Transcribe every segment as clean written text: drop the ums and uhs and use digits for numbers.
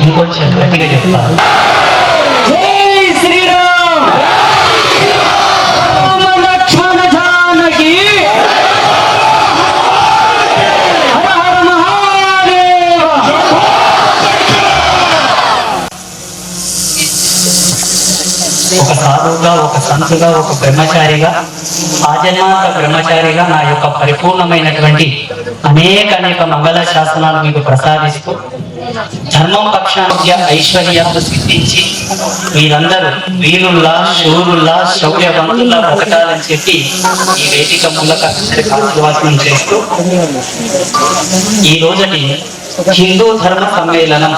ఇంకొంచెం గట్టిగా చెప్తాను. జై శ్రీరామ్ లక్ష్మణ జానకి హర హర మహాదేవ. ఒక సాధువుగా, ఒక సంతుగా, ఒక బ్రహ్మచారిగా, ఆజన్మాంత బ్రహ్మచారిగా నా యొక్క పరిపూర్ణమైనటువంటి అనేక మంగళ శాసనాలు మీకు ప్రసాదిస్తూ ధర్మం పక్షాన ఐశ్వర్యాలు సిద్ధించి మీరందరూ వీరుల్లా, శూరుల్లా, శౌర్యవంతుల్లా బతకాలని చెప్పి ఈ వేదిక మూలక ఆశీర్వాదం చేస్తూ ఈ రోజుని హిందూ ధర్మ సమ్మేళనం,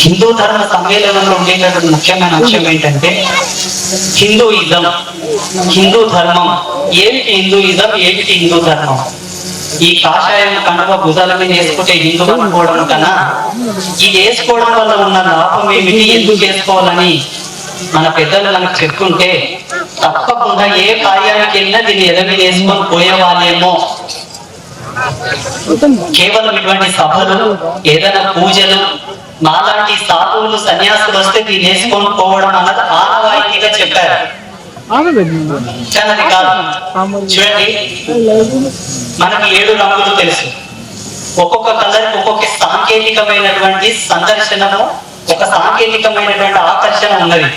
హిందూ ధర్మ సమ్మేళనంలో ఉండేటటువంటి ముఖ్యమైన అంశం ఏంటంటే హిందూయిజం, హిందూ ధర్మం. ఏమిటి హిందూయిజం, ఏమిటి హిందూ ధర్మం? ఈ కాషాయం కండువ భుజాల మీద వేసుకుంటే హిందూ అనుకోవడం కన్నా ఇది వేసుకోవడం వల్ల ఉన్న లాభం ఏమిటి, ఎందుకు చేసుకోవాలని మన పెద్దలు మనకు చెప్తుంటే తప్పకుండా ఏ కార్యానికి వెళ్ళినా దీన్ని ఎదవి వేసుకొని పోయేవాళ్ళేమో. కేవలం ఇటువంటి సభలు, ఏదైనా పూజలు, మాలాంటి సాధువులు సన్యాసులు వస్తే దీన్ని వేసుకొని పోవడం అన్నది ఆనవాయితీగా చెప్పారు. కానీ కాదు. చూడండి, మనకి 7 రంగులు తెలుసు. ఒక్కొక్క కలర్కి ఒక్కొక్క సాంకేతికమైనటువంటి సందర్శనము, ఒక సాంకేతికమైనటువంటి ఆకర్షణ ఉన్నది.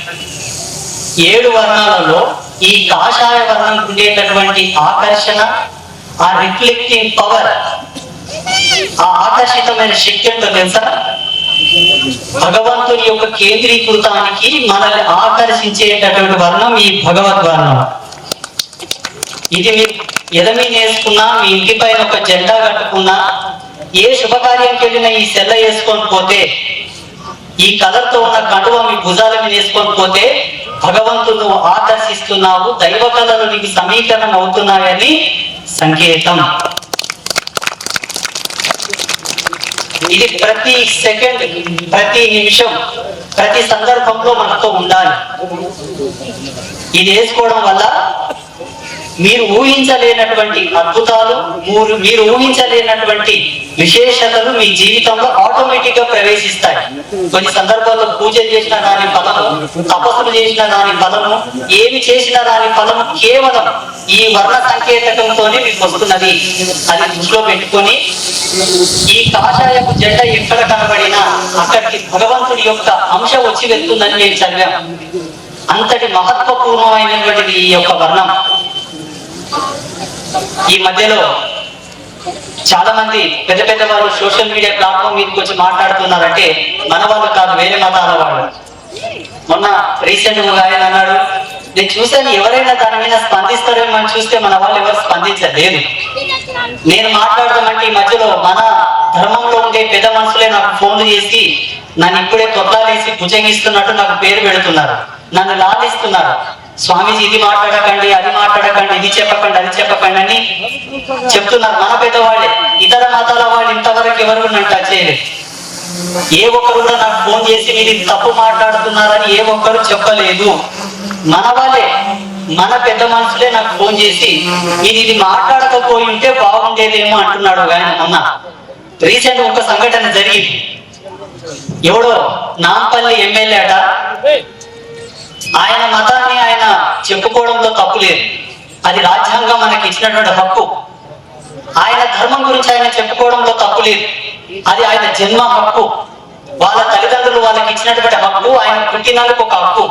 7 వర్ణాలలో ఈ కాషాయ వర్ణం ఉండేటటువంటి ఆకర్షణ, ఆ రిఫ్లెక్టింగ్ పవర్, ఆ ఆకర్షితమైన శక్తి ఏంటో తెలుసా? భగవంతుని యొక్క కేంద్రీకృతానికి మనల్ని ఆకర్షించేటటువంటి వర్ణం ఈ భగవద్వర్ణం. ఇది మీరు ఎదమీ నేసుకున్నా, మీ ఇంటి పైన ఒక జెండా కట్టుకున్నా, ఏ శుభకార్యానికి వెళ్ళినా ఈ సెల్ల వేసుకొని పోతే, ఈ కలర్ తో ఉన్న కండువ మీ భుజాల మీద వేసుకొని పోతే భగవంతుడు ఆకర్షిస్తున్నావు, దైవ కళలు నీకు సమీకరణం అవుతున్నాయని సంకేతం. ఇది ప్రతి సెకండ్, ప్రతి నిమిషం, ప్రతి సందర్భంలో మనతో ఉండాలి. ఇది వేసుకోవడం వల్ల మీరు ఊహించలేనటువంటి అద్భుతాలు, మీరు ఊహించలేనటువంటి విశేషతలు మీ జీవితంలో ఆటోమేటిక్ గా ప్రవేశిస్తాయి. కొన్ని సందర్భాల్లో పూజలు చేసిన దాని ఫలము, తపస్సులు చేసిన దాని ఫలము, ఏమి చేసిన దాని ఫలము కేవలం ఈ వర్ణ సంకేతకంతోనే మీకు వస్తున్నది. అది దృష్టిలో పెట్టుకొని ఈ కాషాయపు జెండా ఎక్కడ కనబడినా అక్కడికి భగవంతుడి యొక్క అంశ వచ్చి వెళ్తుందని మేము చదివాం. అంతటి మహత్వపూర్ణమైనటువంటిది ఈ యొక్క వర్ణం. ఈ మధ్యలో చాలా మంది పెద్ద పెద్ద వాళ్ళు సోషల్ మీడియా ప్లాట్ఫామ్ మీదకి వచ్చి మాట్లాడుతున్నారంటే మన వాళ్ళు కాదు, వేరే మతాల వాళ్ళు. మొన్న రీసెంట్ గా ఆయన అన్నాడు, నేను చూసాను ఎవరైనా దాని మీద స్పందిస్తారేమో అని చూస్తే మన వాళ్ళు ఎవరు స్పందించలేదు. నేను మాట్లాడదామంటే ఈ మధ్యలో మన ధర్మంలో ఉండే పెద్ద మనుషులే నాకు ఫోన్లు చేసి నన్ను ఇప్పుడే తొట్లాలేసి భుజంగిస్తున్నట్టు నాకు పేరు పెడుతున్నారు, నన్ను లాలిస్తున్నారు. స్వామీజీ ఇది మాట్లాడకండి, అది మాట్లాడకండి, ఇది చెప్పకండి, అది చెప్పకండి అని చెప్తున్నారు మన పెద్దవాళ్ళే. ఇతర మతాల వాళ్ళు ఇంతవరకు ఎవరు నన్ను టచ్ చేయలేదు. ఏ ఒక్కరు కూడా నాకు ఫోన్ చేసి మీరు ఇది తప్పు మాట్లాడుతున్నారని ఏ ఒక్కరు చెప్పలేదు. మన వాళ్ళే, మన పెద్ద మనుషులే నాకు ఫోన్ చేసి ఇది మాట్లాడకపోయి ఉంటే బాగుండేదేమో అంటున్నాడు. ఆయన మొన్న రీసెంట్ ఒక సంఘటన జరిగింది. ఎవడో నాంపల్లి ఎమ్మెల్యే అట, ఆయన మతాన్ని ఆయన చెప్పుకోవడంలో తప్పు లేదు, అది రాజ్యాంగం మనకి ఇచ్చినటువంటి హక్కు. ఆయన ధర్మం గురించి ఆయన చెప్పుకోవడంలో తప్పు లేదు, అది ఆయన జన్మ హక్కు. వాళ్ళ తల్లిదండ్రులు వాళ్ళకి ఇచ్చినటువంటి హక్కు, ఆయన పుట్టినందుకు ఒక హక్కు,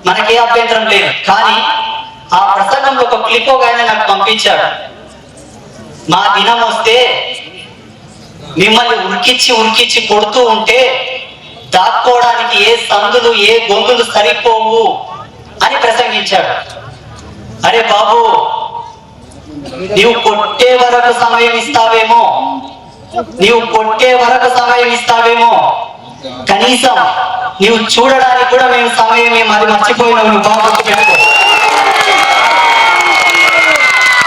మనకే అభ్యంతరం లేదు. కానీ ఆ ప్రసంగంలో ఒక క్లిప్ ఆయన నాకు పంపించాడు. మా దినం వస్తే మిమ్మల్ని ఉరికిచ్చి కొడుతూ ఉంటే దాక్కోవడానికి ఏ సందులు, ఏ గొంతులు సరిపోవు అని ప్రసంగించాడు. అరే బాబు, నీవు కొట్టే వరకు సమయం ఇస్తావేమో, నీవు కొట్టే వరకు సమయం ఇస్తావేమో, కనీసం నీవు చూడడానికి కూడా మేము సమయం అది మర్చిపోయినావు. నువ్వు బాగా గుర్తుపెట్టుకో.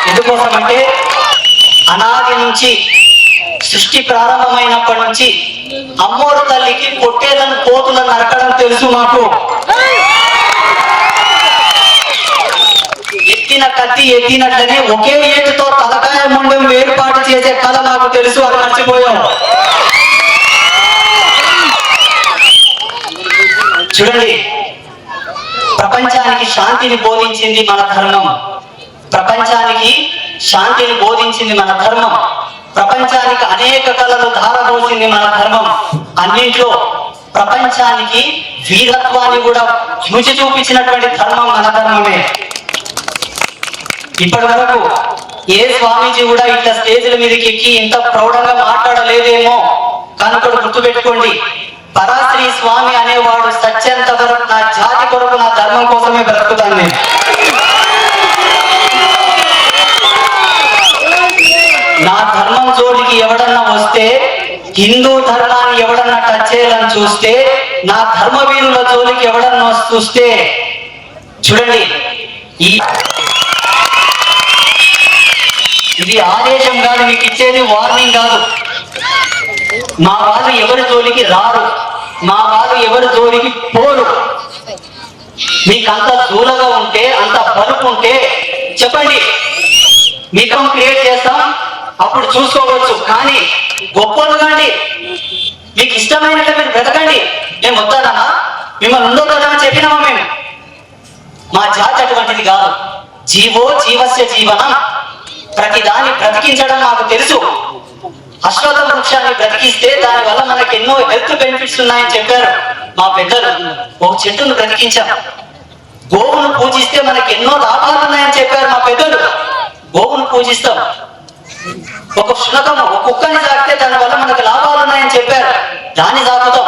ఎందుకోసం అంటే అనాది నుంచి, సృష్టి ప్రారంభమైనప్పటి నుంచి అమ్మోరు తల్లికి పొట్టేలను, కోతులను నరకడం తెలుసు మాకు. ఎత్తి ఎత్తిన కత్తి ఎత్తినట్లనే ఒకే ఏటుతో తలకాయ ముండం వేరుపాటు చేసే కళ నాకు తెలుసు, అది మర్చిపోయాం. చూడండి, ప్రపంచానికి శాంతిని బోధించింది మన ధర్మం. ప్రపంచానికి శాంతిని బోధించింది మన ధర్మం. ప్రపంచానికి అనేక కళలు ధారపోసింది మన ధర్మం. అన్నింట్లో ప్రపంచానికి వీరత్వాన్ని కూడా రుచి చూపించినటువంటి ధర్మం మన ధర్మమే. ఇప్పటి వరకు ఏ స్వామీజీ కూడా ఇట్లా స్టేజ్ల మీదకి ఎక్కి ఇంత ప్రౌఢంగా మాట్లాడలేదేమో. కనుక గుర్తుపెట్టుకోండి, పరాశ్రీ స్వామి అనేవాడు సత్యంత వరకు నా జాతి కొరకు, నా ధర్మం కోసమే బ్రతుకుతాను నేను. నా ధర్మం జోలికి ఎవడన్నా వస్తే, హిందూ ధర్మాన్ని ఎవడన్నా టచ్ చేయాలని చూస్తే, నా ధర్మవీరుల జోలికి ఎవడన్నా చూస్తే, చూడండి, ఇది ఆదేశం కాదు, మీకు ఇచ్చేది వార్నింగ్ కాదు. మా వాళ్ళు ఎవరి జోలికి రారు, మా వాళ్ళు ఎవరి జోలికి పోరు. మీకు అంత దూరంగా ఉంటే, అంత బలుపు ఉంటే చెప్పండి, మీకు క్రియేట్ చేస్తాం, అప్పుడు చూసుకోవచ్చు. కానీ గొప్పలు కాండి, మీకు ఇష్టమైనట్టు మీరు బ్రతకండి. మేము వద్దానా, మిమ్మల్ని ఉండొద్దామని చెప్పినామా మేము? మా జాతి అటువంటిది కాదు. జీవో జీవస్య జీవనం, ప్రతిదాన్ని బ్రతికించడం మాకు తెలుసు. అశ్వత్థ వృక్షాన్ని బ్రతికిస్తే దాని వల్ల మనకి ఎన్నో హెల్త్ బెనిఫిట్స్ ఉన్నాయని చెప్పారు మా పెద్దలు. ఒక చెట్టును బ్రతికించాం. గోవును పూజిస్తే మనకి ఎన్నో లాభాలు ఉన్నాయని చెప్పారు మా పెద్దలు. గోవును పూజిస్తాం. ఒక శునకము, ఒక కుక్కని సాకితే దాని వల్ల మనకు లాభాలు ఉన్నాయని చెప్పారు, దాన్ని సాకుతాం.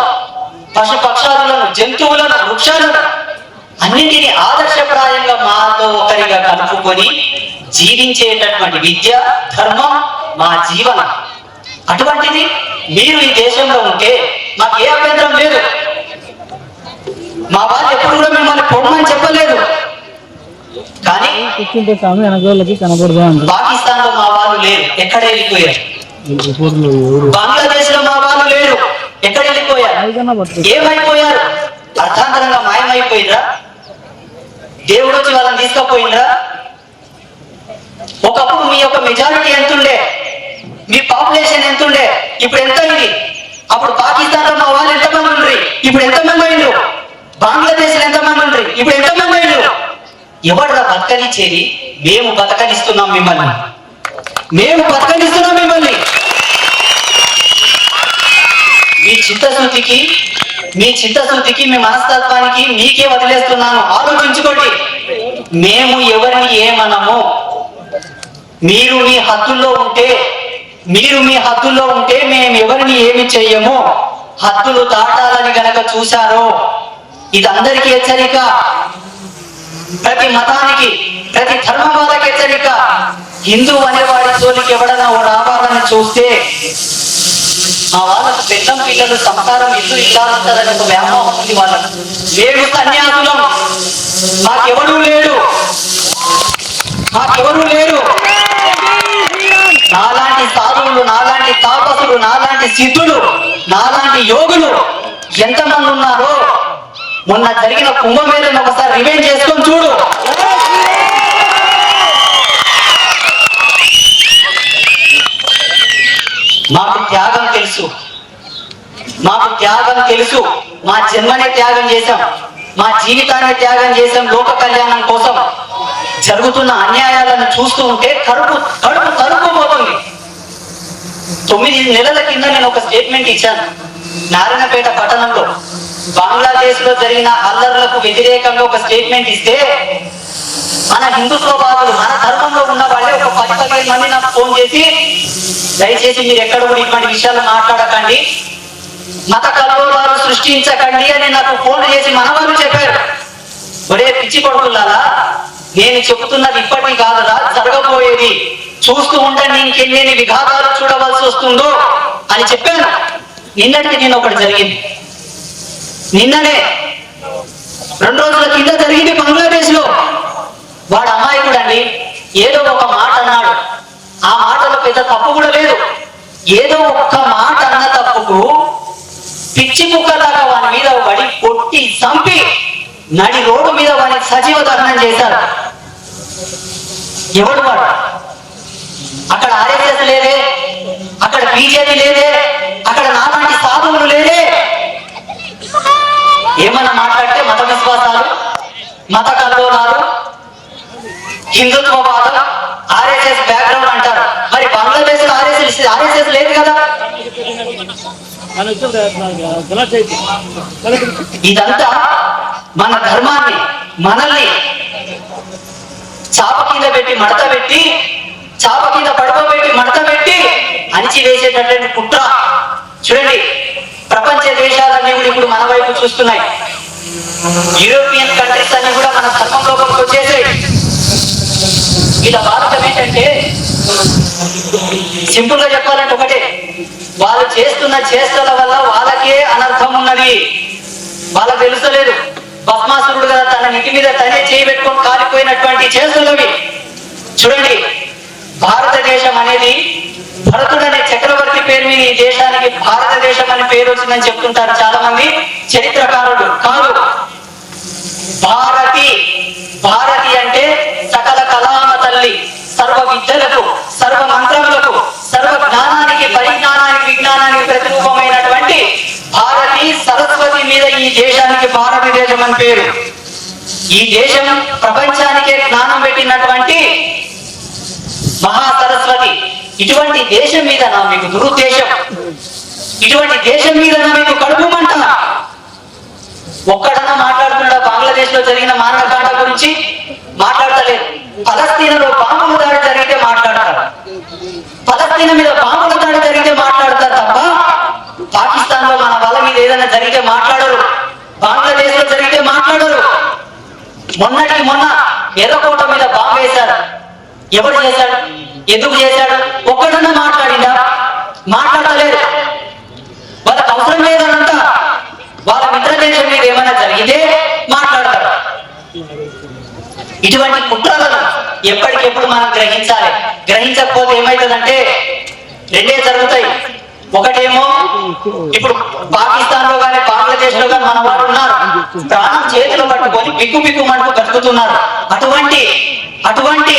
పశు పక్షాదులను, జంతువులను, వృక్షాలను అన్నింటినీ ఆదర్శప్రాయంగా మాతో ఒకరిగా కలుపుకొని జీవించేటటువంటి విద్య, ధర్మం మా జీవనం. అటువంటిది మీరు ఈ దేశంలో ఉంటే మాకు ఏ అభ్యంతరం లేదు. మా వాళ్ళు ఎప్పుడు కూడా మిమ్మల్ని పొమ్మని చెప్పలేదు. కానీ పాకిస్తాన్ లో మా వాళ్ళు లేరు, ఎక్కడ వెళ్ళిపోయారు. బంగ్లాదేశ్ లో మా వాళ్ళు లేరు, ఎక్కడ వెళ్ళిపోయారు. ఏమైపోయారు? అర్థాంతరంగా మాయమైపోయిందా? దేవుడు వచ్చి వాళ్ళని తీసుకుపోయిందా? ఒకప్పుడు మీ యొక్క మెజారిటీ ఎంతుండే, మీ పాపులేషన్ ఎంతుండే, ఇప్పుడు ఎంత అయింది? అప్పుడు పాకిస్తాన్ లో మా వాళ్ళు ఎంతమంది ఉండ్రి, ఇప్పుడు ఎంతమంది అయిండ్రు? బంగ్లాదేశ్ లో ఎంతమంది ఉండ్రి, ఇప్పుడు ఎంతమంది అయిండ్రు? ఎవడ్రా బతకనిచ్చేది? మేము బతకనిస్తున్నాం మిమ్మల్ని, మేము బతకనిస్తున్నాం మిమ్మల్ని. మీ చిత్తశుద్ధికి, మీ మనస్తత్వానికి మీకే వదిలేస్తున్నాను. ఆలోచించుకోండి. మేము ఎవరిని ఏమనము. మీరు మీ హద్దుల్లో ఉంటే మేము ఎవరిని ఏమి చెయ్యము. హద్దులు దాటాలని గనక చూశారో, ఇది అందరికీ హెచ్చరిక. ప్రతి మతానికి, ప్రతి ధర్మం వాళ్ళకి హెచ్చరిక. హిందూ అనేవాడి జోలికి ఎవడన్నా రావాలని చూస్తే, మా వాళ్ళకు పెద్దం పిల్లలు సంసారం ఇల్లు ఇల్లాలంటారని ఒక వ్యామోహం ఉంది వాళ్ళకు. మేము సన్యాసులం, మాకెవరూ లేరు. నాలాంటి సాధువులు, నాలాంటి తాపసులు, నాలాంటి సిద్ధులు, నాలాంటి యోగులు ఎంతమంది ఉన్నారో మొన్న జరిగిన కుంభమేళను ఒకసారి రివైండ్ చేసుకొని చూడు. మాకు త్యాగం తెలుసు. మా జన్మనే త్యాగం చేశాం, మా జీవితాన్ని త్యాగం చేశాం లోక కళ్యాణం కోసం. జరుగుతున్న అన్యాయాలను చూస్తూ ఉంటే కడుపు తరుక్కుపోతుంది. 9 నెలల కింద నేను ఒక స్టేట్మెంట్ ఇచ్చాను నారాయణపేట పట్టణంలో. బంగ్లాదేశ్ లో జరిగిన అల్లర్లకు వ్యతిరేకంగా ఒక స్టేట్మెంట్ ఇస్తే, మన హిందుత్వవాదులు, మన ధర్మంలో ఉన్న వాళ్ళే ఒక 10-15 మంది నాకు ఫోన్ చేసి, దయచేసి మీరు ఎక్కడ కూడా ఇటువంటి విషయాలు మాట్లాడకండి, మత కల్లోలాలు సృష్టించకండి అని నాకు ఫోన్ చేసి మన వాళ్ళు చెప్పారు. ఒరే పిచ్చి కొడుకులారా, నేను చెబుతున్నది ఇప్పటికీ కాదురా, జరగబోయేది. చూస్తూ ఉండండి, ఇంకెన్ని విఘాతాలు చూడవలసి వస్తుందో అని చెప్పాను. నిన్నటికి నేను ఒకటి జరిగింది. నిన్ననే 2 రోజుల కింద జరిగింది బంగ్లాదేశ్ లో. వాడు అమాయకుడండి, ఏదో ఒక మాట అన్నాడు. ఆ మాటలో పెద్ద తప్పు కూడా లేదు. ఏదో ఒక్క మాట అన్న తప్పుకు పిచ్చి కుక్కలాగా వాని మీద పడి కొట్టి చంపి నడి రోడ్డు మీద వాడిని సజీవ దహనం చేశారు. ఎవడు వాడు? అక్కడ ఆర్ఎస్ఎస్ లేదే, అక్కడ బీజేపీ లేదే, అక్కడ నాలాంటి సాధువులు లేదే. ఏమన్నా మాట్లాడితే మత విశ్వాసాలు, మత కల్లోలాలు, హిందుత్వవాదం, ఆర్ఎస్ఎస్ బ్యాక్గ్రౌండ్ అంటారు. మరి బంగ్లాదేశ్ లో ఆర్ఎస్ఎస్ లేదు కదా. ఇదంతా మన ధర్మాన్ని, మనల్ని చాప కింద పెట్టి మడత పెట్టి, చాప కింద పడుకోబెట్టి మడత పెట్టి అణిచివేసేటటువంటి కుట్ర. చూడండి, ప్రపంచ దేశాలన్నీ కూడా ఇప్పుడు మన వైపు చూస్తున్నాయి. యూరోపియన్ కంట్రీస్ అన్ని కూడా మన ధర్మంలోకి వచ్చేసాయి. ఇలా భారతం ఏంటంటే, సింపుల్ గా చెప్పాలంటే ఒకటే, వాళ్ళు చేస్తున్న చేష్టల వల్ల వాళ్ళకే అనర్థం ఉన్నది, వాళ్ళకి తెలుసలేదు. భస్మాసురుడు కదా తన ఇంటి మీద తనే చేయి పెట్టుకొని కాలిపోయినటువంటి చేష్టలవి. చూడండి, భారతదేశం అనేది భరతుడు అనే చక్రవర్తి పేరు మీద ఈ దేశానికి భారతదేశం అని పేరు వచ్చిందని చెప్తుంటారు చాలా మంది చరిత్రకారులు. కాదు, భారతి, భారతి అంటే సకల కళామ తల్లి, సర్వ విద్యలకు, సర్వ మంత్రములకు, సర్వ జ్ఞానానికి, పరిజ్ఞానానికి, విజ్ఞానానికి ప్రతిరూపమైనటువంటి భారతి సరస్వతి మీద ఈ దేశానికి భారతదేశం అని పేరు. ఈ దేశం ప్రపంచానికే జ్ఞానం పెట్టినటువంటి మహా సరస్వతి. ఇటువంటి దేశం మీద నా మీకు దురుద్దేశం, ఇటువంటి దేశం మీద నా మీకు కడుపుమంట. ఒక్కడన్నా మాట్లాడుతున్నా బంగ్లాదేశ్ లో జరిగిన మానవకాండ గురించి? మాట్లాడతలేదు. ఫలస్తీనాలో బాంబుల దాడి జరిగితే మాట్లాడతారు, ఫలస్తీనా మీద బాంబుల దాడి జరిగితే మాట్లాడతారు తప్ప పాకిస్తాన్ లో మన వాళ్ళ మీద ఏదైనా జరిగితే మాట్లాడరు, బంగ్లాదేశ్ లో జరిగితే మాట్లాడరు. మొన్నటికి మొన్న ఎర్రకోట మీద బాంబు వేశారు. ఎవరు చేశాడు? ఎందుకు చేశాడు? ఒక్కడన్నా మాట్లాడిందా? మాట్లాడలేదు. వాళ్ళకి అవసరం లేదనంట. వాళ్ళ మిత్ర దేశం మీద ఏమైనా జరిగితే మాట్లాడతారు. ఇటువంటి కుట్రలను ఎప్పటికెప్పుడు మనం గ్రహించాలి. గ్రహించకపోతే ఏమవుతుందంటే రెండే జరుగుతాయి. ఒకటేమో, ఇప్పుడు పాకిస్తాన్ లో కానీ బంగ్లాదేశ్ లో కానీ మన వారు ఉన్నారు, ప్రాణం చేతిలో పట్టుకొని బిక్కు బిక్కు మంటూ బతుకుతున్నారు. అటువంటి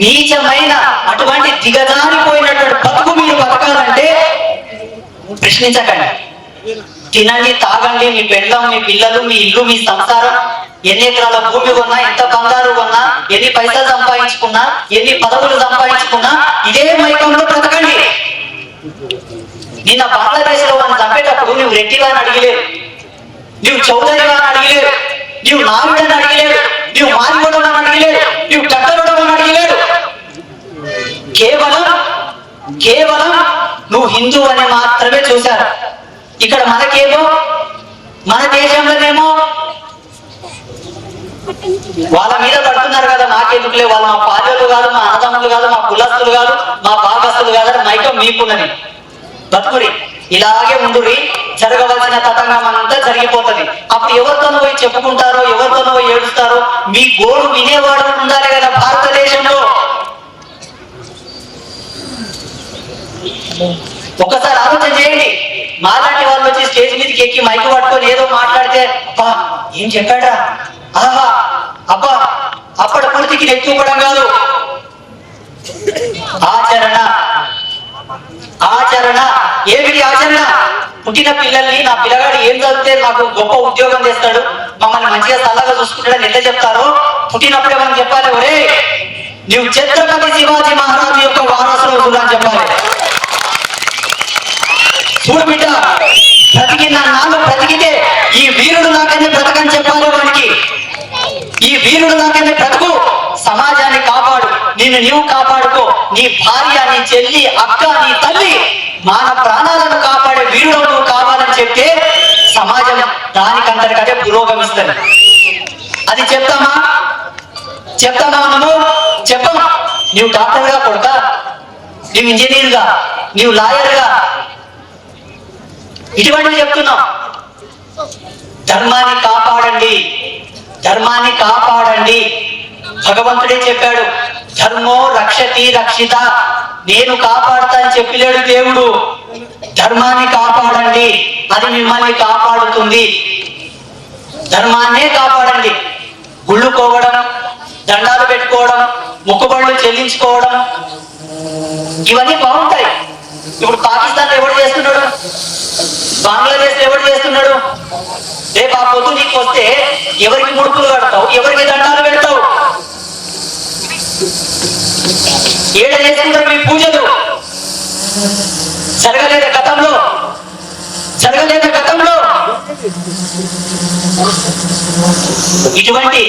నీచమైన, అటువంటి దిగజారిపోయినటువంటి బతుకు మీరు బతకాలంటే ప్రశ్నించకండి. తినండి, తాగండి, మీ పెళ్ళం, మీ పిల్లలు, మీ ఇల్లు, మీ సంసారం, ఎన్ని ఎకరాల భూమి కొన్నా, ఎంత బంగారు కొన్నా, ఎన్ని పైసలు సంపాదించుకున్నా, ఎన్ని పదవులు సంపాదించుకున్నా ఇదే మైకంలో బ్రతకండి. నిన్న బంగ్లాదేశ్ లో వాళ్ళు చంపేటప్పుడు నువ్వు రెడ్డిగా అని అడిగలేరు, నువ్వు చౌదరిగా అని అడిగలేరు, నువ్వు నాయుడని అడిగలేరు, నువ్వు మారిగొడవని అడిగలేరు, నువ్వు టక్కరుడవని అడిగలేరు. కేవలం నువ్వు హిందూ అని మాత్రమే చూశారు. ఇక్కడ మనకేమో, మన దేశంలోనేమో వాళ్ళ మీద పడుతున్నారు కదా, మాకెందుకులే, వాళ్ళు మా పాలెలు కాదు, మా అన్నదమ్ములు కాదు, మా కులస్తులు కాదు, మా భాగస్తులు కాదు, మైకం మీకున్నది, బతుకుడి, ఇలాగే ఉండురి, జరగవలసిన తతంగం అంతా జరిగిపోతుంది. అప్పుడు ఎవరితోనో పోయి చెప్పుకుంటారో, ఎవరితోనో పోయి ఏడుస్తారో, మీ గోడు వినేవాడు ఉండాలి కదా భారతదేశంలో. ఒక్కసారి ఆలోచన చేయండి. మాలాంటి వాళ్ళు వచ్చి స్టేజ్ మీదకి ఎక్కి మైకు పట్టుకొని ఏదో మాట్లాడితే అబ్బా ఏం చెప్పాడా, ఆహా అబ్బా అప్పటి పూర్తికి నెత్తుకోవడం కాదు, ఆచరణ. ఏమిటి ఆచరణ? పుట్టిన పిల్లల్ని, నా పిల్లగాడు ఏం చదివితే నాకు గొప్ప ఉద్యోగం చేస్తాడు, మమ్మల్ని మంచిగా సలహా చూసుకుంటాడని ఎంత చెప్తారో పుట్టినప్పుడే మనం చెప్పాలి, ఒరే నువ్వు ఛత్రపతి శివాజీ మహారాజు యొక్క వారసుడు అని చెప్పాలి. చూడు బిడ్డ, బ్రతికిన నాలుగు బ్రతికితే ఈ వీరుడు నాకనే బ్రతకని చెప్పాలి వానికి. ఈ వీరుడు నాకనే బ్రతుకు, సమాజాన్ని కాపాడు, నిన్ను నీవు కాపాడుకో, నీ భార్య, నీ చెల్లి, అక్క, నీ తల్లి, మాన ప్రాణాలను కాపాడే వీరుడు నువ్వు కావాలని చెప్తే సమాజం దానికంతటికంటే పురోగమిస్తుంది. అది చెప్తామా మనము? చెప్పం. నీవు డాక్టర్గా కొడుక, నీవు ఇంజనీర్గా, నీవు లాయర్గా, ఇటువంటివి చెప్తున్నాం. ధర్మాన్ని కాపాడండి. భగవంతుడే చెప్పాడు, ధర్మో రక్షతి రక్షిత, నేను కాపాడుతా అని చెప్పలేడు దేవుడు. ధర్మాన్ని కాపాడండి, అది మిమ్మల్ని కాపాడుతుంది. ధర్మాన్నే కాపాడండి. గుళ్ళు పోవడం, దండాలు పెట్టుకోవడం, మొక్కుబడులు చెల్లించుకోవడం, ఇవన్నీ బాగుంటాయి. ఇప్పుడు పాకిస్తాన్ ఎవడు చేస్తున్నాడు, బంగ్లాదేశ్ ఎవడు చేస్తున్నాడు? రేపు ఆ పొద్దు నీకు వస్తే ఎవరికి ముడుపులు కడతావు, ఎవరికి దండాలు పెడతావు? ఏడ చేసుకుంటారు మీ పూజలు? జరగలేదా గతంలో? జరగలేదా గతంలో? ఇటువంటి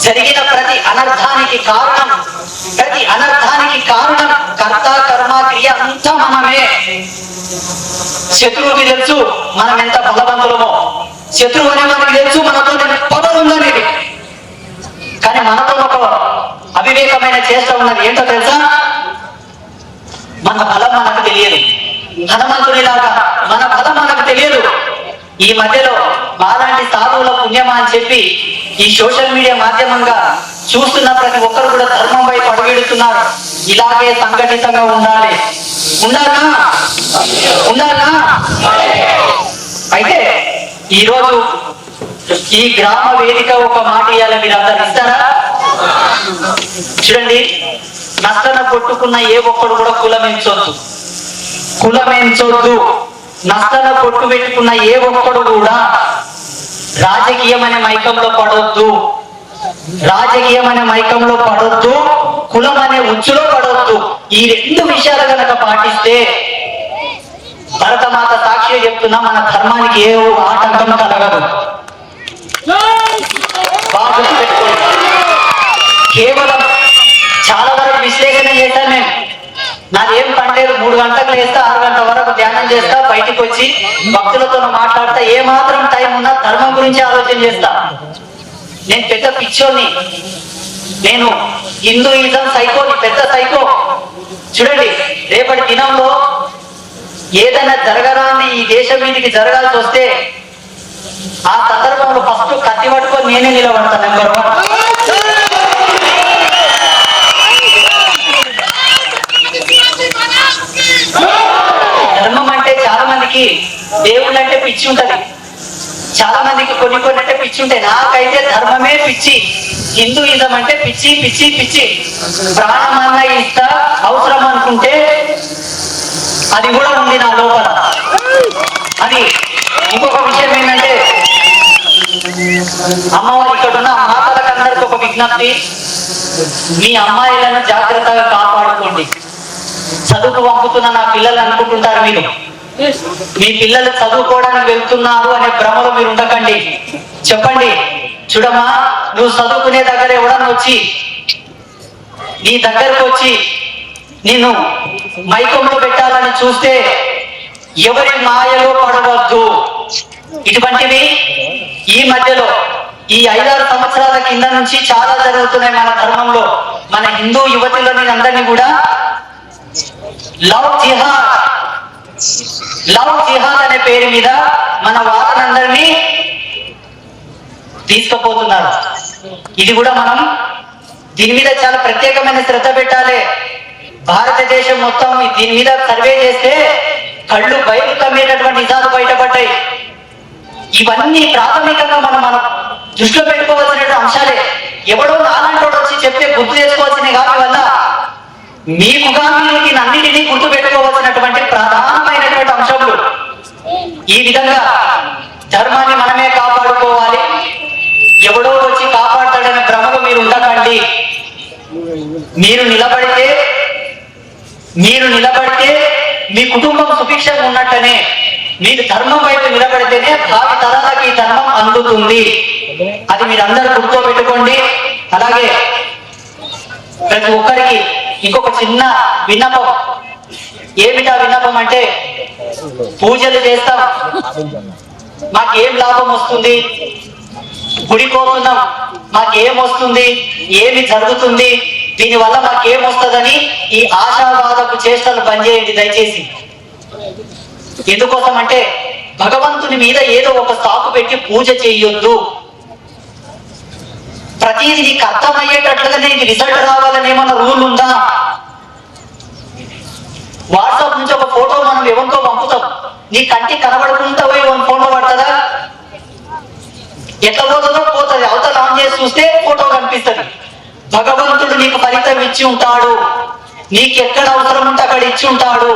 జరిగిన ప్రతి అనర్థానికి కారణం కర్త కర్మ క్రియ అంతా మనమే. శత్రువుకి తెలుసు మనం ఎంత బలవంతులమో, శత్రువు అనే మనకి తెలుసు మనతో పవర్ ఉందనేది. కానీ మనతో ఒక అవివేకమైన చేష్ట ఉన్నది. ఏంటో తెలుసా? మన బలం మనకు తెలియదు. హనుమంతునిలాగా మన బలం మనకు తెలియదు. ఈ మధ్యలో మాలాంటి సాధువుల పుణ్యమా అని చెప్పి ఈ సోషల్ మీడియా మాధ్యమంగా చూస్తున్న ప్రతి ఒక్కరు కూడా ధర్మం వైపు అడుగెడుతున్నారు. ఇలాగే సంఘటితంగా ఉండాలి. ఉండాలా? అయితే ఈరోజు ఈ గ్రామ వేదిక ఒక మాట ఇవ్వాలి, మీరు అందరు ఇస్తారా? చూడండి, నష్టన కొట్టుకున్న ఏ ఒక్కడు కూడా కులమెంచొద్దు. నష్టన కొట్టు పెట్టుకున్న ఏ ఒక్కడు కూడా రాజకీయమనే మైకంలో పడొద్దు, కులం అనే ఉచ్చులో పడొద్దు. ఈ రెండు విషయాలు కనుక పాటిస్తే భరతమాత సాక్షి చెప్తున్నా మన ధర్మానికి ఏ ఆటంకం కలగదు. బాగా పెట్టుకోండి. కేవలం చాలా వరకు విశ్లేషణ చేశాను నేను. నాదేం పనిలేదు, 3 గంటలకు లేస్తా, 6 గంటల వరకు ధ్యానం చేస్తా, బయటికి వచ్చి భక్తులతో మాట్లాడతా, ఏ మాత్రం టైం ఉన్నా ధర్మం గురించి ఆలోచన చేస్తా. నేను పెద్ద పిచ్చోని, నేను హిందూయిజం సైకోని, పెద్ద సైకో. చూడండి, రేపటి దినంలో ఏదైనా జరగరాని ఈ దేశం మీదకి జరగాల్సి వస్తే ఆ సందర్భంలో ఫస్ట్ కత్తి పట్టుకొని నేనే నిలబడతాను. నెంబర్ 1. ధర్మం అంటే చాలా మందికి దేవుళ్ళు అంటే పిచ్చి ఉంటది, చాలా మందికి కొన్ని అంటే పిచ్చి ఉంటాయి. నాకైతే ధర్మమే పిచ్చి, హిందూయిజం అంటే పిచ్చి. ప్రాణమన్నా ఇస్తా అవసరం అనుకుంటే అది కూడా ఉంది నా లోపల. అది ఇంకొక విషయం ఏంటంటే, అమ్మవారు ఇక్కడ ఉన్న మాతలకు అందరికి ఒక విజ్ఞప్తి, మీ అమ్మాయిలను జాగ్రత్తగా కాపాడుకోండి. చదువుకు పంపుతున్న నా పిల్లలు అనుకుంటుంటారు మీరు, మీ పిల్లలు చదువుకోవడానికి వెళ్తున్నారు అనే భ్రమలో మీరు ఉండకండి. చెప్పండి, చూడమ్మా, నువ్వు చదువుకునే దగ్గర ఎవడన్నా వచ్చి నీ దగ్గరకు వచ్చి నిన్ను మైకంలో పెట్టాలని చూస్తే ఎవరి మాయలో పడవద్దు. ఇటువంటివి ఈ మధ్యలో ఈ 5-6 సంవత్సరాల కింద నుంచి చాలా జరుగుతున్నాయి మన ధర్మంలో. మన హిందూ యువతులని అందరినీ కూడా లవ్ జిహాద్ అనే పేరు మీద మన వాళ్ళందరినీ తీసుకుపోతున్నారు. ఇది కూడా మనం దీని మీద చాలా ప్రత్యేకమైన శ్రద్ధ పెట్టాలి. భారతదేశం మొత్తం దీని మీద సర్వే చేస్తే కళ్ళు బయలు కమ్మేటటువంటి నిజాలు బయటపడ్డాయి. ఇవన్నీ ప్రాథమికంగా మనం దృష్టిలో పెట్టుకోవాల్సిన అంశాలే. ఎవడో నాలంటోడు వచ్చి చెప్తే గుర్తు చేసుకోవాల్సినవి కాదు. వల్ల మీకుగా మీరు అన్నిటినీ గుర్తు పెట్టుకోవాల్సినటువంటి ప్రధానమైనటువంటి అంశములు. ఈ విధంగా ధర్మాన్ని మనమే కాపాడుకోవాలి. ఎవడో వచ్చి కాపాడతాడనే భ్రమలో మీరు ఉండకండి. మీరు నిలబడితే మీ కుటుంబం సుభిక్షంగా ఉన్నట్టనే, మీరు ధర్మం వైపు నిలబడితేనే భావి తరాలకి ఈ ధర్మం అందుతుంది. అది మీరందరూ గుర్తుపెట్టుకోండి. అలాగే ప్రతి ఒక్కరికి ఇంకొక చిన్న విన్నపం. ఏమిటా విన్నపం అంటే, పూజలు చేస్తాం, మాకేం లాభం వస్తుంది? గుడిపోతున్నాం, మాకేం వస్తుంది? ఏమి జరుగుతుంది? దీనివల్ల మాకేం వస్తుందని ఈ ఆశావాదపు చేష్టలు పనిచేయండి దయచేసి. ఎందుకోసం అంటే, భగవంతుని మీద ఏదో ఒక సాకు పెట్టి పూజ చేయొద్దు. ప్రతిదీ నీకు అర్థమయ్యేటట్లుగా నీకు రిజల్ట్ రావాలని ఏమన్నా రూల్ ఉందా? వాట్సాప్ నుంచి ఒక ఫోటో మనం ఎవరికో పంపుతాం, నీ కంటికి కనబడుకుంటా పోయి ఫోటో పడుతుందా? ఎట్లా పోతుందో పోతుంది. అవతల ఆన్ చేసి చూస్తే ఫోటో కనిపిస్తుంది. భగవంతుడు నీకు ఫలితం ఇచ్చి ఉంటాడు. నీకు ఎక్కడ అవసరం ఉంటే అక్కడ ఇచ్చి ఉంటాడు.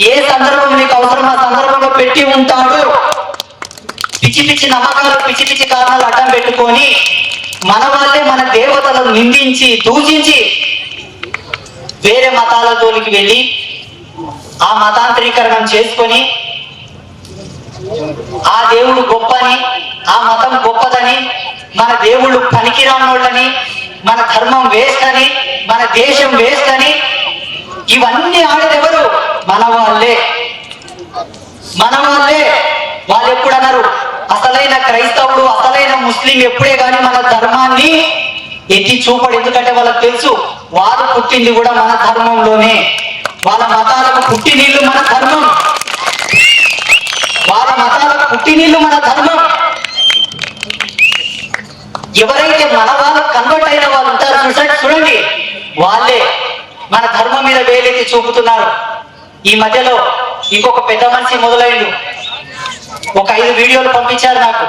ఏ సందర్భం నీకు అవసరం ఆ సందర్భంలో పెట్టి ఉంటాడు. పిచ్చి పిచ్చి నమ్మకాలు, పిచ్చి పిచ్చి కారణాలు అడ్డం పెట్టుకొని మన వాళ్ళే మన దేవతలను నిందించి దూషించి వేరే మతాల జోలికి వెళ్ళి ఆ మతాంతరీకరణం చేసుకొని ఆ దేవుడు గొప్పని, ఆ మతం గొప్పదని, మన దేవుళ్ళు పనికిరానోళ్ళని, మన ధర్మం వేస్ట్ అని, మన దేశం వేస్ట్ అని ఇవన్నీ ఆడేదెవరు? మన వాళ్ళే. వాళ్ళు ఎప్పుడు అన్నారు? అసలైన క్రైస్తవుడు, అసలైన ముస్లిం ఎప్పుడే కానీ మన ధర్మాన్ని ఎత్తి చూపడు. ఎందుకంటే వాళ్ళకి తెలుసు వారు పుట్టింది కూడా మన ధర్మంలోనే. వాళ్ళ మతాలకు పుట్టినీళ్ళు మన ధర్మం. ఎవరైతే మన వాళ్ళు కన్వర్ట్ అయిన వాళ్ళు ఉంటారు చూడండి, వాళ్ళే మన ధర్మం మీద వేలెత్తి చూపుతున్నారు. ఈ మధ్యలో ఇంకొక పెద్ద మనిషి మొదలైండు. ఒక 5 వీడియోలు పంపించారు నాకు.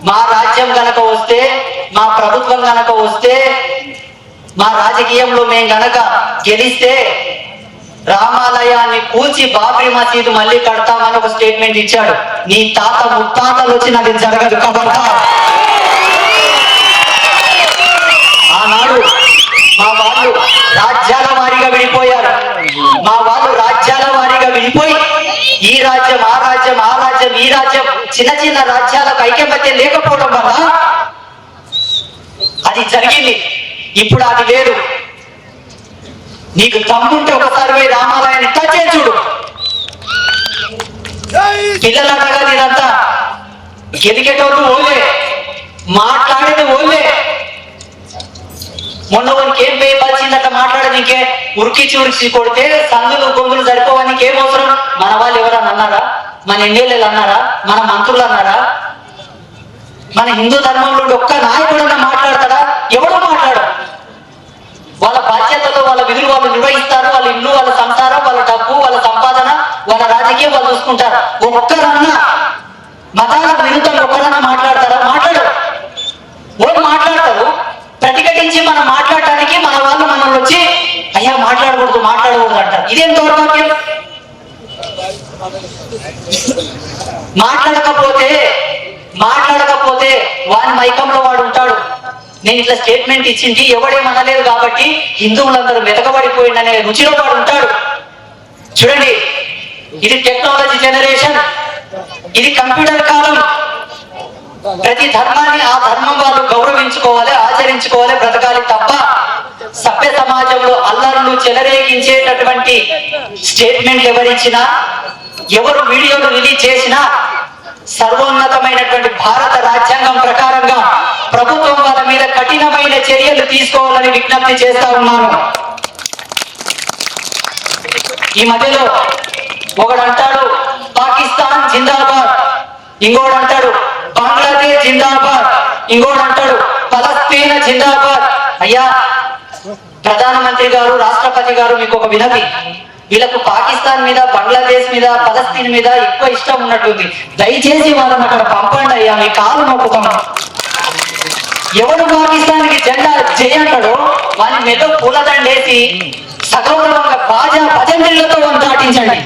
మా రాజ్యం గనక వస్తే, మా ప్రభుత్వం గనక వస్తే, మా రాజకీయంలో మేము గనక గెలిస్తే రామాలయాన్ని కూల్చి బాబ్రీ మసీదు మళ్ళీ కడతామని ఒక స్టేట్మెంట్ ఇచ్చాడు. నీ తాత ముత్తాతలు వచ్చి అది జరగదు కాబట్టి ఆనాడు మా వాళ్ళు రాజ్యాల వారీగా విడిపోయారు. విడిపోయి ఈ రాజ్యం ఆ రాజ్యం, ఆ రాజ్యం ఈ రాజ్యం, చిన్న చిన్న రాజ్యాలకు ఐక్యమత్యం లేకపోవడం వల్ల అది జరిగింది. ఇప్పుడు అది లేదు. నీకు దమ్ముంటే ఒకసారి పోయి రామాలయాన్ని టచ్ చేసి చూడు. పిల్లలు అడగాలి ఇదంతా. గెలికేటోళ్ళు ఓలే, మాట్లాడేది ఓలే. మొన్న వానికి ఏం పేపాల్సిందట మాట్లాడేదికే ఉరికిచి కొడితే సందులు గొంతులు సరిపోవడానికి ఏం అవసరం? మన వాళ్ళు ఎవరన్నా అన్నారా? మన ఎమ్మెల్యేలు అన్నారా? మన మంత్రులు అన్నారా? మన హిందూ ధర్మంలో ఒక్క నాయకుడన్నా మాట్లాడతాడా? ఎవడో మాట్లాడు. వాళ్ళ బాధ్యతలు, వాళ్ళ విధులు వాళ్ళు నిర్వహిస్తారు. వాళ్ళ ఇల్లు, వాళ్ళ సంసారం, వాళ్ళ డబ్బు, వాళ్ళ సంపాదన, వాళ్ళ రాజకీయం వాళ్ళు చూసుకుంటారు. ఒక్కరన్నా మతాలకు విరుద్ధంగా ఒక్కరన్నా మాట్లాడతారా? మాట్లాడు. వాళ్ళు మాట్లాడతారు. ప్రతిఘటించి మనం మాట్లాడటానికి మన వాళ్ళు మనల్ని వచ్చి అయ్యా మాట్లాడకూడదు అంటారు. ఇదేం దౌర్భాగ్యం? మాట్లాడకపోతే వాని మైకంలో వాడు ఉంటాడు. నేను ఇట్లా స్టేట్మెంట్ ఇచ్చింది ఎవడేమనలేదు కాబట్టి హిందువులందరూ మెతకబడిపోయిందనే రుచిలో వాడు ఉంటాడు. చూడండి, ఇది టెక్నాలజీ జనరేషన్, ఇది కంప్యూటర్ కాలం. ప్రతి ధర్మాన్ని ఆ ధర్మం వాళ్ళు గౌరవించుకోవాలి, ఆచరించుకోవాలి, బ్రతకాలి తప్ప సభ్య సమాజంలో అల్లర్లు చెలరేగించేటటువంటి స్టేట్మెంట్లు ఎవరిచ్చినా, ఎవరు వీడియోలు రిలీజ్ చేసినా సర్వోన్నతమైనటువంటి భారత రాజ్యాంగం ప్రకారంగా ప్రభుత్వం వాళ్ళ మీద కఠినమైన చర్యలు తీసుకోవాలని విజ్ఞప్తి చేస్తా ఉన్నాను. ఈ మధ్యలో ఒకడు అంటాడు పాకిస్తాన్ జిందాబాద్, ఇంకోడు అంటాడు బంగ్లాదేశ్ జిందాబాద్, ఇంకోడు అంటాడు ఫలస్తీన్ జిందాబాద్. అయ్యా ప్రధానమంత్రి గారు, రాష్ట్రపతి గారు, మీకు ఒక వినతి. వీళ్ళకు పాకిస్తాన్ మీద, బంగ్లాదేశ్ మీద, ఫలస్తీన్ మీద ఎక్కువ ఇష్టం ఉన్నట్టుంది. దయచేసి వాళ్ళని అక్కడ పంపండి అయ్యా, మీ కాలు నొక్కుతాం. ఎవడు పాకిస్తాన్ కి జెండా చేయంటాడో వాని మీద పూలదండేసి సగౌరవంగా భజనలతో దాటించండి.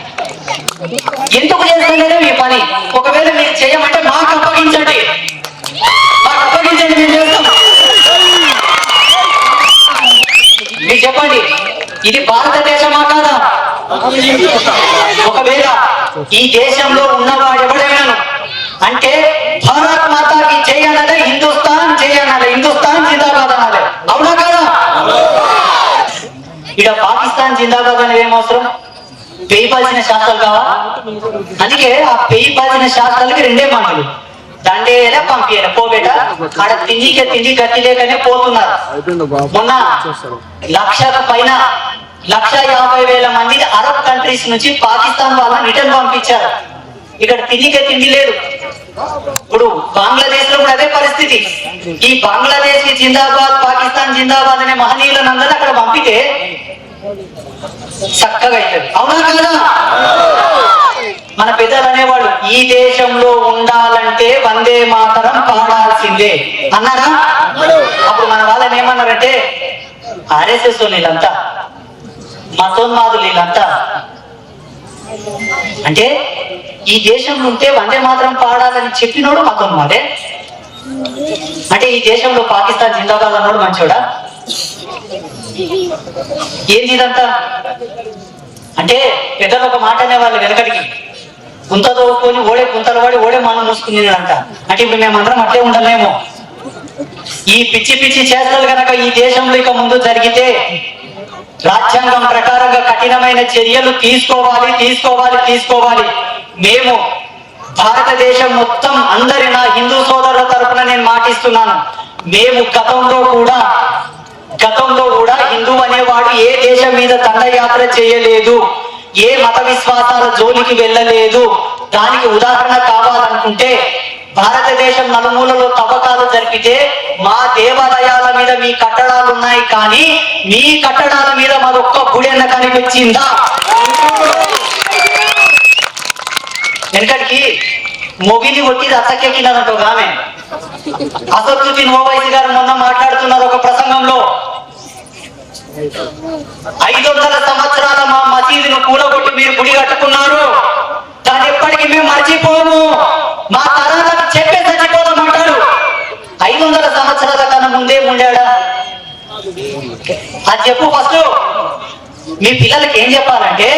ఎందుకు చేస్తలేదు ఈ పని? ఒకవేళ మీరు చేయమంటే మాకు అప్పగించండి, మేము చేస్తాం. మీరు చెప్పండి, ఇది భారతదేశమా కాదా? ఒకవేళ ఈ దేశంలో ఉన్నవాడు ఎవడైనాను అంటే భారత్ మాతాకి జై అనాలి, హిందుస్థాన్ జై అనాలి, హిందుస్థాన్ జిందాబాద్ అనాలి. అవునా కాదా? ఇక్కడ పాకిస్తాన్ జిందాబాద్ అనేది ఏమవసరం? పేయిపాల్సిన శాస్త్రాలు కావా? అందుకే ఆ పేయిపాల్సిన శాస్త్రాలకి 2 మాటలు, దండేలా పంపేయాలి. పోబేట ఆడ తిండి గట్టి లేకనే పోతున్నారు. మొన్న 1,50,000 మందిని అరబ్ కంట్రీస్ నుంచి పాకిస్తాన్ వాళ్ళని రిటర్న్ పంపించారు. ఇక్కడ తిండి లేదు. ఇప్పుడు బంగ్లాదేశ్ లో కూడా అదే పరిస్థితి. ఈ బంగ్లాదేశ్ కి జిందాబాద్, పాకిస్తాన్ జిందాబాద్ అనే మహనీయులందరూ అక్కడ పంపితే చక్కగా అవుతుంది. అవునా కదా? మన పెద్దలు అనేవాడు ఈ దేశంలో ఉండాలంటే వందే మాతరం పాడాల్సిందే అన్నారా? అప్పుడు మన వాళ్ళని ఏమన్నారంటే ఆర్ఎస్ఎస్ వీళ్ళంతా మతోన్మాదులు వీళ్ళంతా. అంటే ఈ దేశంలో ఉంటే వందే మాత్రం పాడాలని చెప్పినోడు మతోన్మాదే. అంటే ఈ దేశంలో పాకిస్తాన్ జిందాబాద్ అన్నోడు మంచోడా? ఏంది ఇదంతా? అంటే పెద్దలు ఒక మాట అనేవాళ్ళు వెనకటికి, గుంత తోడుకొని ఓడే గుంతలు వాడి ఓడే మనం మూసుకునేదంట. అంటే ఇప్పుడు మేమందరం అట్లే ఉండలేమో. ఈ పిచ్చి పిచ్చి చేష్టలు కనుక ఈ దేశంలో ఇక ముందు జరిగితే రాజ్యాంగం ప్రకారంగా కఠినమైన చర్యలు తీసుకోవాలి. మేము భారతదేశం మొత్తం అందరి నా హిందూ సోదరుల తరపున నేను మాటిస్తున్నాను. మేము గతంలో కూడా హిందూ అనేవాడు ఏ దేశం మీద దండయాత్ర చేయలేదు, ఏ మత విశ్వాసాల జోలికి వెళ్ళలేదు. దానికి ఉదాహరణ కావాలనుకుంటే భారతదేశం నలుమూలలో తవ్వకాలు జరిపితే మా దేవాలయాల మీద మీ కట్టడాలు ఉన్నాయి, కానీ మీ కట్టడాల మీద మరొక్క గుడి అన్న కనిపించిందా? వెనకటికి మొగిలి ఒట్టి రచ్చకెక్కినారంట ఒక ఆమె. అసదుద్దీన్ ఓవైసీ గారు మొన్న మాట్లాడుతున్నారు ఒక ప్రసంగంలో, 500 సంవత్సరాల మా మసీదును కూలగొట్టి మీరు గుడి కట్టుకున్నారు, దాన్ని ఎప్పటికీ మేము మర్చిపోము, మా తరాలకు చెప్పే చచ్చిపోదామంటాడు. 500 సంవత్సరాల కన్నా ముందే ఉండాడా? అది చెప్పు ఫస్ట్. మీ పిల్లలకి ఏం చెప్పాలంటే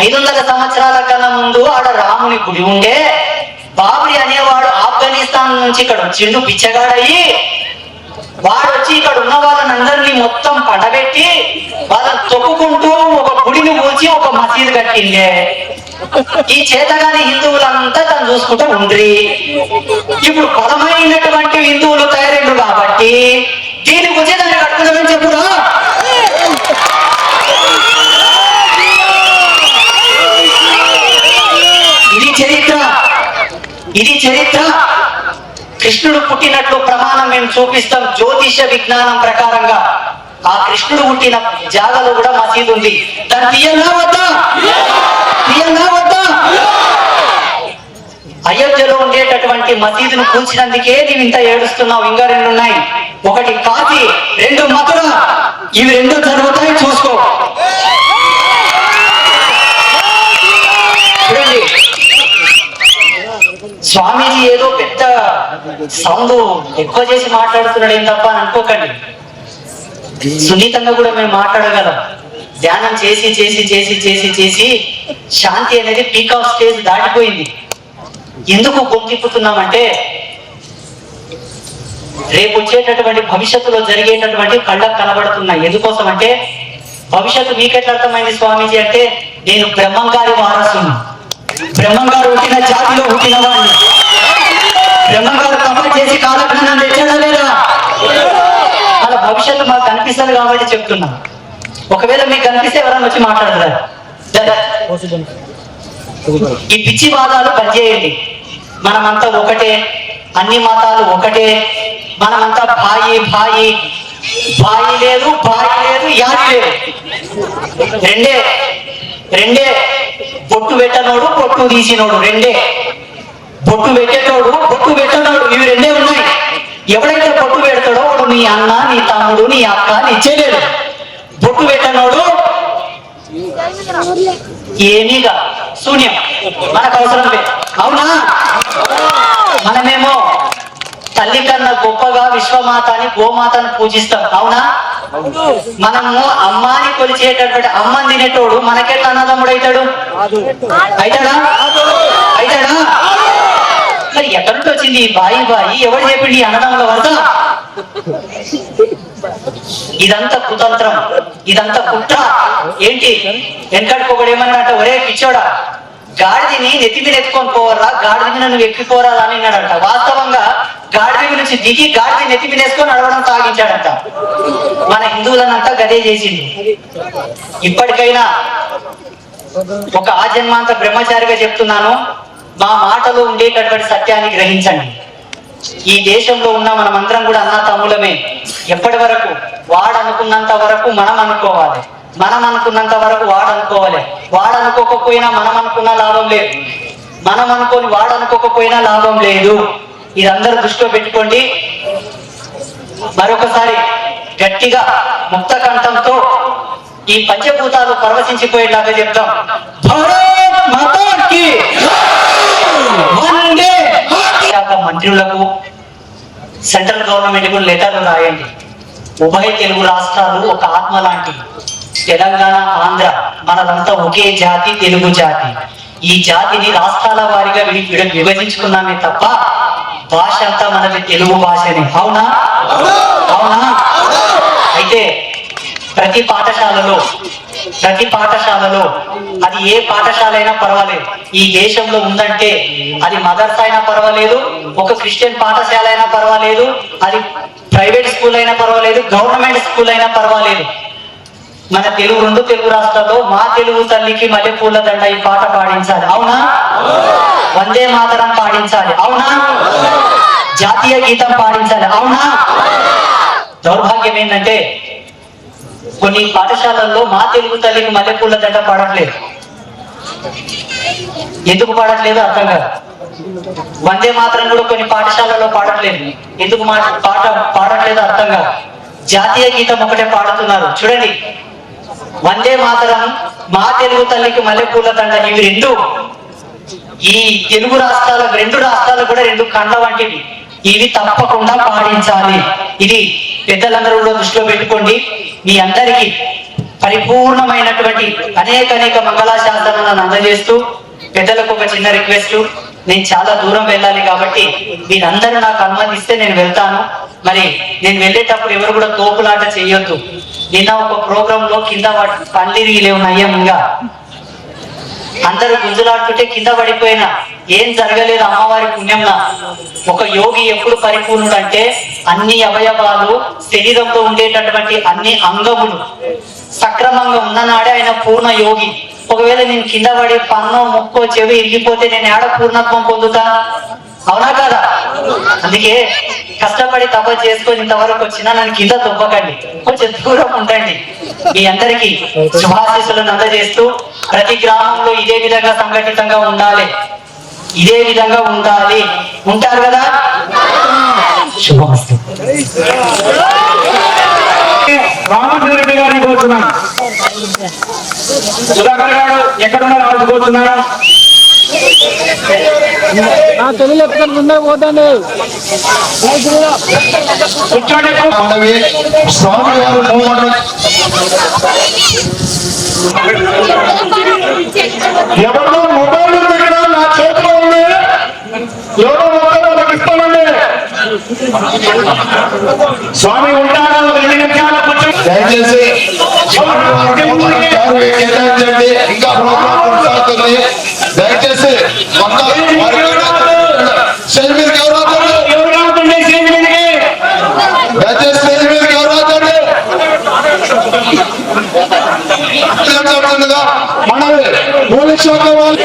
500 సంవత్సరాల కన్నా ముందు ఆడ రాముని గుడి ఉండే, బాబరి అనేవాడు ఆఫ్ఘనిస్తాన్ నుంచి ఇక్కడ వచ్చిండు పిచ్చగాడయ్యి, వాడు వచ్చి ఇక్కడ ఉన్న వాళ్ళనందరినీ మొత్తం పడబెట్టి వాళ్ళని తొక్కుకుంటూ ఒక గుడిని కూల్చి ఒక మసీదు కట్టిండే. ఈ చేతగాని హిందువులంతా తను చూసుకుంటూ ఉండ్రి. ఇప్పుడు బలమైనటువంటి హిందువులు తయారైండు కాబట్టి దీని గురించి దాన్ని కట్టుకుందామని చెప్పురా. ఇది చరిత్ర. కృష్ణుడు పుట్టినట్లు ప్రమాణం మేము చూపిస్తాం. జ్యోతిష విజ్ఞానం ప్రకారంగా ఆ కృష్ణుడు పుట్టిన జాగాలో కూడా మసీదు ఉంది. దాన్ని తీయనా వద్దా? అయోధ్యలో ఉండేటటువంటి మసీదును కూల్చినందుకే నీవు ఇంత ఏడుస్తున్నావు. ఇంకా 2 ఉన్నాయి. ఒకటి కాశీ, 2 మథుర. ఇవి 2 జరుగుతాయి, చూసుకో. చూడండి, స్వామీజీ ఏదో పెద్ద సౌండ్ ఎక్కువ చేసి మాట్లాడుతున్నాడు ఏం తప్ప అని అనుకోకండి. సున్నితంగా కూడా మేము మాట్లాడగలం. ధ్యానం చేసి చేసి చేసి చేసి చేసి శాంతి అనేది పీక్ ఆఫ్ స్టేజ్ దాటిపోయింది. ఎందుకు గొంతిప్పుతున్నామంటే రేపు వచ్చేటటువంటి భవిష్యత్తులో జరిగేటటువంటి కళ్ళకు కనబడుతున్నాయి. ఎందుకోసం అంటే భవిష్యత్తు మీకెట్లా అర్థమైంది స్వామీజీ అంటే, నేను బ్రహ్మంగారి వారసుని, బ్రహ్మంగారు పుట్టిన జాతిలో పుట్టిన వాడిని. బ్రహ్మంగారు తపన చేసి కాలజ్ఞానం తెచ్చాడా లేదా? అలా భవిష్యత్తు మాకు కనిపిస్తుంది కాబట్టి చెప్తున్నా. ఒకవేళ మీకు కనిపిస్తే ఎవరైనా వచ్చి మాట్లాడతారు. ఈ పిచ్చి వాదాలు బంద్ చేయండి. మనమంతా ఒకటే, అన్ని మతాలు ఒకటే, మనమంతా భాయి లేదు, యాది లేదు. రెండే బొట్టు పెట్టనోడు, బొట్టు తీసినోడు, రెండే. బొట్టు పెట్టేటోడు, బొట్టు పెట్టనోడు, ఇవి 2 ఉన్నాయి. ఎవడైతే బొట్టు పెడతాడో వాడు నీ అన్న, నీ తమ్ముడు, నీ అక్క, నీ చెల్లెలు. బొట్టు పెట్టనోడు ఏమీగా శూన్యం, మనకు అవసరం లేదు. అవునా? మనమేమో తల్లి కన్నా గొప్పగా విశ్వమాతని, గోమాతని పూజిస్తాం. అవునా? మనము అమ్మాని కొలిచేటటువంటి అమ్మని తినేటోడు మనకెట్లా అన్నదమ్ముడు అవుతాడా? మరి ఎక్కడి నుండి వచ్చింది ఈ బాయి? ఎవరు చెప్పింది ఈ అన్నదమ్ముల వద్ద? ఇదంతా కుతంత్రం, ఇదంతా కుట్ర. ఏంటి వెనకడుకోకడు ఏమన్నాడంట, ఒరే పిచ్చోడా, గాడిదని నెత్తి మీద ఎత్తుకొని పోవరా, గాడిద మీద నువ్వు ఎక్కిపోరా అని అన్నాడంట. వాస్తవంగా గాడిద నుంచి దిగి గాడిద నెత్తి మీద వేసుకొని నడవడం సాగించాడంట. మన హిందువులనంతా గదే చేసింది. ఇప్పటికైనా ఒక ఆజన్మాంత బ్రహ్మచారిగా చెప్తున్నాను, మా మాటలో ఉండేటటువంటి సత్యాన్ని గ్రహించండి. ఈ దేశంలో ఉన్న మనమందరం కూడా అన్నా తమ్ములమే. ఎప్పటి వరకు వాడు అనుకున్నంత వరకు మనం అనుకోవాలి, మనం అనుకున్నంత వరకు వాడు అనుకోవాలి. వాడు అనుకోకపోయినా మనం అనుకున్న లాభం లేదు, మనం అనుకోని వాడు అనుకోకపోయినా లాభం లేదు. ఇదందరూ దృష్టిలో పెట్టుకోండి. మరొకసారి గట్టిగా ముక్త కంఠంతో ఈ పంచభూతాలు పరవశించిపోయేలాగా చెప్తాం. భారత్ మాతా కీ వందే. మంత్రులకు సెంట్రల్ గవర్నమెంట్ కూడా లెటర్లు రాయండి. ఉభయ తెలుగు రాష్ట్రాలు ఒక ఆత్మ లాంటివి. తెలంగాణ, ఆంధ్ర మనదంతా ఒకే జాతి, తెలుగు జాతి. ఈ జాతిని రాష్ట్రాల వారిగా విభజించుకున్నామే తప్ప భాష అంతా మనది తెలుగు భాషనే. అవునా? అవునా? అయితే ప్రతి పాఠశాలలో అది ఏ పాఠశాల అయినా పర్వాలేదు, ఈ దేశంలో ఉందంటే అది మదర్స్ అయినా పర్వాలేదు, ఒక క్రిస్టియన్ పాఠశాల అయినా పర్వాలేదు, అది ప్రైవేట్ స్కూల్ అయినా పర్వాలేదు, గవర్నమెంట్ స్కూల్ అయినా పర్వాలేదు, మన రెండు తెలుగు రాష్ట్రాల్లో మా తెలుగు తల్లికి మల్లెపూల దండ ఈ పాట పాడించాలి. అవునా? వందే మాతరం పాడించాలి. అవునా? జాతీయ గీతం పాడించాలి. అవునా? దౌర్భాగ్యం ఏంటంటే కొన్ని పాఠశాలల్లో మా తెలుగు తల్లికి మల్లెపూల దండ పాడట్లేదు. ఎందుకు పాడట్లేదు అర్థం కాదు. వందే మాతరం కూడా కొన్ని పాఠశాలలో పాడట్లేదు. ఎందుకు పాట పాడట్లేదు అర్థం కాదు. జాతీయ గీతం ఒకటే పాడుతున్నారు. చూడండి, వందే మాతరం, మా తెలుగు తల్లికి మల్లెపూల దండ, ఇవి రెండు ఈ తెలుగు రాష్ట్రాలకు, రెండు రాష్ట్రాలకు కూడా రెండు కండ్ల వంటివి. ఇవి తప్పకుండా పాటించాలి. ఇది పెద్దలందరూ కూడా దృష్టిలో పెట్టుకోండి. మీ అందరికీ పరిపూర్ణమైనటువంటి అనేక మంగళాశాసనాలను అందజేస్తూ పెద్దలకు ఒక చిన్న రిక్వెస్ట్. నేను చాలా దూరం వెళ్ళాలి కాబట్టి మీరందరూ నాకు అనుమతిస్తే నేను వెళ్తాను. మరి నేను వెళ్ళేటప్పుడు ఎవరు కూడా తోపులాట చేయొద్దు. నిన్న ఒక ప్రోగ్రామ్ లో కింద పందిరిగిలే ఉన్నాయ్యం, ఇంకా అందరూ గుంజులాడుతుంటే కింద పడిపోయినా ఏం జరగలేదు అమ్మవారి పుణ్యంలా. ఒక యోగి ఎప్పుడు పరిపూర్ణుడు అంటే అన్ని అవయవాలు, శరీరంలో ఉండేటటువంటి అన్ని అంగములు సక్రమంగా ఉన్ననాడే ఆయన పూర్ణ యోగి. ఒకవేళ నేను కింద పడి పన్నో, ముక్కో, చెవి ఇరిగిపోతే నేను ఏడ పూర్ణత్వం పొందుతా? అవునా కదా? అందుకే కష్టపడి తప చేసుకొని ఇంతవరకు వచ్చినా నన్ను కింద తొప్పకండి, కొంచెం దూరం ఉండండి. మీ అందరికీ శుభాశీస్సులను అందజేస్తూ ప్రతి గ్రామంలో ఇదే విధంగా సంఘటితంగా ఉండాలి, ఇదే విధంగా ఉండాలి. ఉంటారు కదా? శుభమస్తు. రామచంద్రెడ్డి గారిని కోరుతున్నాను. సుధాకర్ గారు ఎక్కడున్నారు? వాళ్ళు కోరుతున్నాను. తెలుగు ఎక్కడ ముందే పోతాండి. స్వామి గారు ఎవరో మొబైల్ ఉంది కదా నా చేతిలో ఉంది, ఎవరో మొబైల్ వాళ్ళకి ఇస్తానండి. స్వామి ఉంటారా? 2 నిమిషాలు దయచేసి కేటాయించండి. ఇంకా ప్రోగ్రాం కొనసాగుతుంది. దయచేసి స్టేజ్ మీదకి ఎవరు రాకండి, దయచేసి స్టేజ్ మీదకి ఎవరు రాకండి. మనవి పోలీస్ శాఖ వాళ్ళు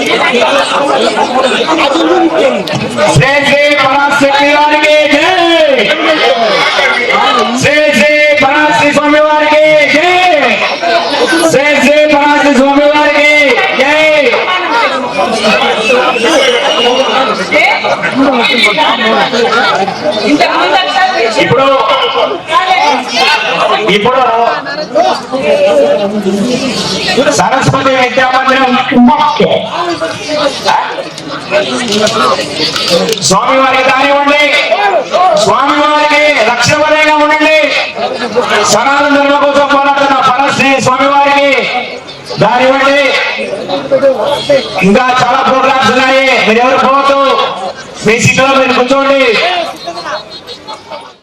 శ్రీ శ్రీ పరాశక్తి వారికి జై, శ్రీ శ్రీ పరాశక్తి స్వామి వారికి జై, శ్రీ శ్రీ పరాశక్తి స్వామి వారికి జై. ఇప్పుడు సరస్వతి విద్యా మందిరం స్వామివారికి కానివ్వండి, స్వామివారికి రక్షవరేగా ఉండండి. సనాతన ధర్మం కోసం పోరాడుతున్న పరశ్రీ స్వామివారికి దానివ్వండి. ఇంకా చాలా ప్రోగ్రామ్స్ ఉన్నాయి, మీరు ఎవరు పోవద్దు, మీ సీట్లో మీరు కూర్చోండి.